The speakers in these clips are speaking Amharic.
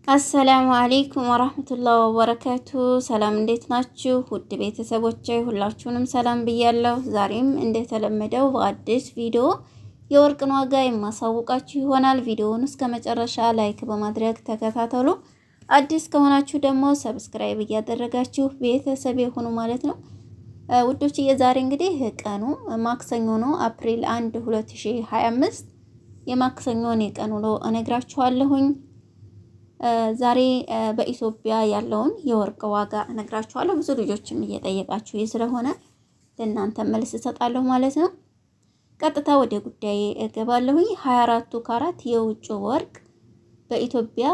አሰላሙ አለይኩም ወራህመቱላሂ ወበረካቱ። ሰላም እንዴት ናችሁ? ውድ ቤተሰቦቼ ሁላችሁንም ሰላም ብያለሁ። ዛሬም እንደተለመደው በአዲስ ቪዲዮ የወርቅን ዋጋ የማሳውቃችሁ ይሆናል። ቪዲዮውን እስከ መጨረሻ ላይክ በማድረግ ተከታተሉ። አዲስ ከሆናችሁ ደግሞ ሰብስክራይብ እያደረጋችሁ ቤተሰብ የሆኑ ማለት ነው። ውዶች የዛሬ እንግዲህ ቀኑ ማክሰኞ ነው፣ አፕሪል 1 2025 የማክሰኞን የቀን ውሎ እነግራችኋለሁኝ። ዛሬ በኢትዮጵያ ያለውን የወርቅ ዋጋ እነግራችኋለሁ። ብዙ ልጆችም እየጠየቃችሁ ስለሆነ ለእናንተ መልስ እሰጣለሁ ማለት ነው። ቀጥታ ወደ ጉዳይ እገባለሁኝ። 24ቱ ካራት የውጭ ወርቅ በኢትዮጵያ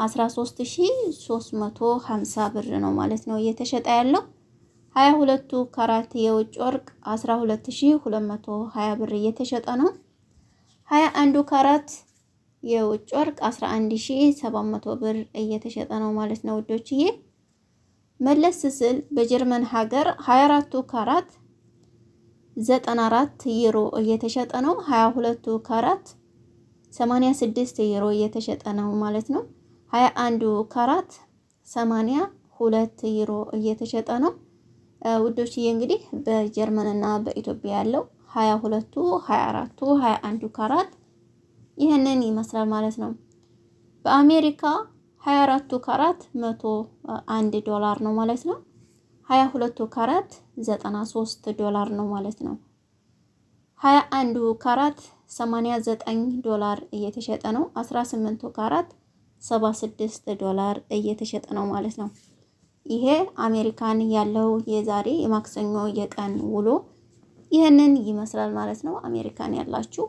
13350 ብር ነው ማለት ነው እየተሸጠ ያለው። 22ቱ ካራት የውጭ ወርቅ 12220 ብር እየተሸጠ ነው። 21ዱ ካራት የውጭ ወርቅ 11700 ብር እየተሸጠ ነው ማለት ነው ውዶችዬ። መለስ ስል በጀርመን ሀገር 24ቱ ካራት 94 ዩሮ እየተሸጠ ነው። 22ቱ ካራት 86 ዩሮ እየተሸጠ ነው ማለት ነው። 21ዱ ካራት 82 ዩሮ እየተሸጠ ነው ውዶችዬ። እንግዲህ በጀርመንና በኢትዮጵያ ያለው 22ቱ 24ቱ 21ዱ ካራት ይህንን ይመስላል ማለት ነው። በአሜሪካ 24ቱ ካራት 101 ዶላር ነው ማለት ነው። 22ቱ ካራት 93 ዶላር ነው ማለት ነው። 21ዱ ካራት 89 ዶላር እየተሸጠ ነው። 18ቱ ካራት 76 ዶላር እየተሸጠ ነው ማለት ነው። ይሄ አሜሪካን ያለው የዛሬ የማክሰኞ የቀን ውሎ ይህንን ይመስላል ማለት ነው። አሜሪካን ያላችሁ፣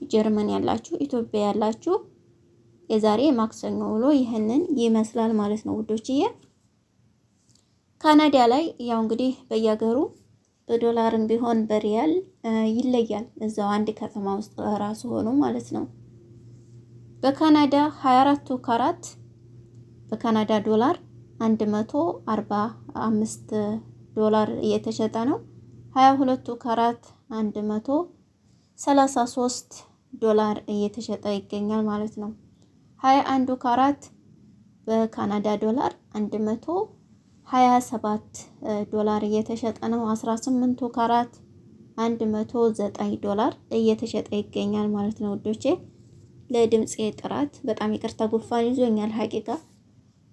ጀርመን ያላችሁ፣ ኢትዮጵያ ያላችሁ የዛሬ ማክሰኞ ውሎ ይህንን ይመስላል ማለት ነው ውዶችዬ። ካናዳ ላይ ያው እንግዲህ በየሀገሩ በዶላርም ቢሆን በሪያል ይለያል። እዛው አንድ ከተማ ውስጥ ራሱ ሆኖ ማለት ነው። በካናዳ 24ቱ ካራት በካናዳ ዶላር 145 ዶላር እየተሸጠ ነው። 22ቱ ካራት 133 ዶላር እየተሸጠ ይገኛል ማለት ነው። 21ዱ ካራት በካናዳ ዶላር 127 ዶላር እየተሸጠ ነው። 18ቱ ካራት 109 ዶላር እየተሸጠ ይገኛል ማለት ነው ውዶቼ። ለድምጼ ጥራት በጣም ይቅርታ፣ ጉፋን ይዞኛል ሀቂቃ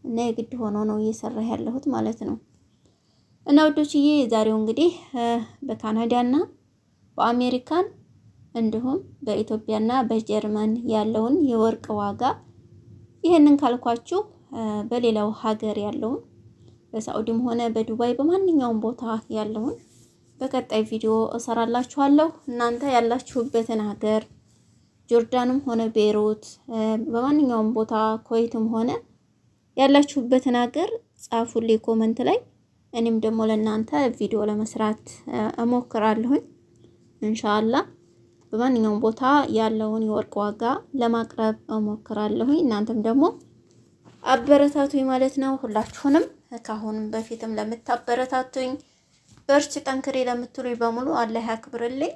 እና የግድ ሆኖ ነው እየሰራ ያለሁት ማለት ነው። እና ውዶችዬ ዛሬው እንግዲህ በካናዳና በአሜሪካን እንዲሁም በኢትዮጵያና በጀርመን ያለውን የወርቅ ዋጋ ይሄንን ካልኳችሁ በሌላው ሀገር ያለውን በሳዑዲም ሆነ በዱባይ በማንኛውም ቦታ ያለውን በቀጣይ ቪዲዮ እሰራላችኋለሁ። እናንተ ያላችሁበትን ሀገር ጆርዳንም ሆነ ቤይሩት በማንኛውም ቦታ ኩዌትም ሆነ ያላችሁበትን ሀገር ጻፉልኝ ኮመንት ላይ። እኔም ደግሞ ለእናንተ ቪዲዮ ለመስራት እሞክራለሁኝ ኢንሻአላህ። በማንኛውም ቦታ ያለውን የወርቅ ዋጋ ለማቅረብ እሞክራለሁኝ። እናንተም ደግሞ አበረታቱኝ ማለት ነው። ሁላችሁንም ካሁንም በፊትም ለምታበረታቱኝ በርቺ ጠንክሬ ለምትሉኝ በሙሉ አላህ ያክብርልኝ።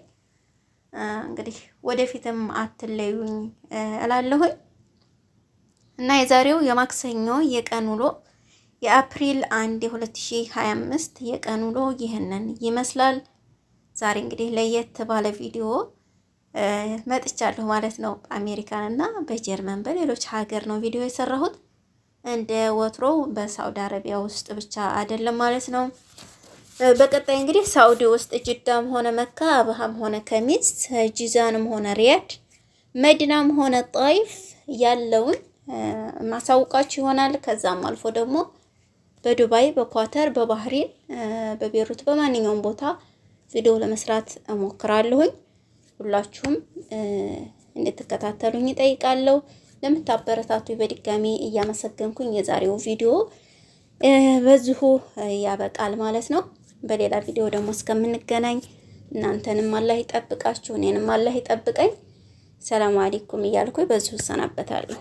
እንግዲህ ወደፊትም አትለዩኝ እላለሁኝ እና የዛሬው የማክሰኞ የቀን ውሎ የአፕሪል 1 2025 የቀን ውሎ ይህንን ይመስላል። ዛሬ እንግዲህ ለየት ባለ ቪዲዮ መጥቻለሁ ማለት ነው። በአሜሪካን እና በጀርመን በሌሎች ሀገር ነው ቪዲዮ የሰራሁት። እንደ ወትሮው በሳውዲ አረቢያ ውስጥ ብቻ አይደለም ማለት ነው። በቀጣይ እንግዲህ ሳውዲ ውስጥ ጅዳም ሆነ መካ፣ አብሃም ሆነ ከሚስ፣ ጂዛንም ሆነ ሪያድ፣ መዲናም ሆነ ጣይፍ ያለውን ማሳውቃችሁ ይሆናል። ከዛም አልፎ ደግሞ በዱባይ፣ በኳተር፣ በባህሬን፣ በቤሩት በማንኛውም ቦታ ቪዲዮ ለመስራት እሞክራለሁኝ። ሁላችሁም እንድትከታተሉኝ እጠይቃለሁ። ለምታበረታቱ በድጋሚ እያመሰገንኩኝ የዛሬው ቪዲዮ በዚሁ ያበቃል ማለት ነው። በሌላ ቪዲዮ ደግሞ እስከምንገናኝ እናንተንም አላህ ይጠብቃችሁ፣ እኔንም አላህ ይጠብቀኝ። ሰላም አለይኩም እያልኩኝ በዚሁ እሰናበታለሁ።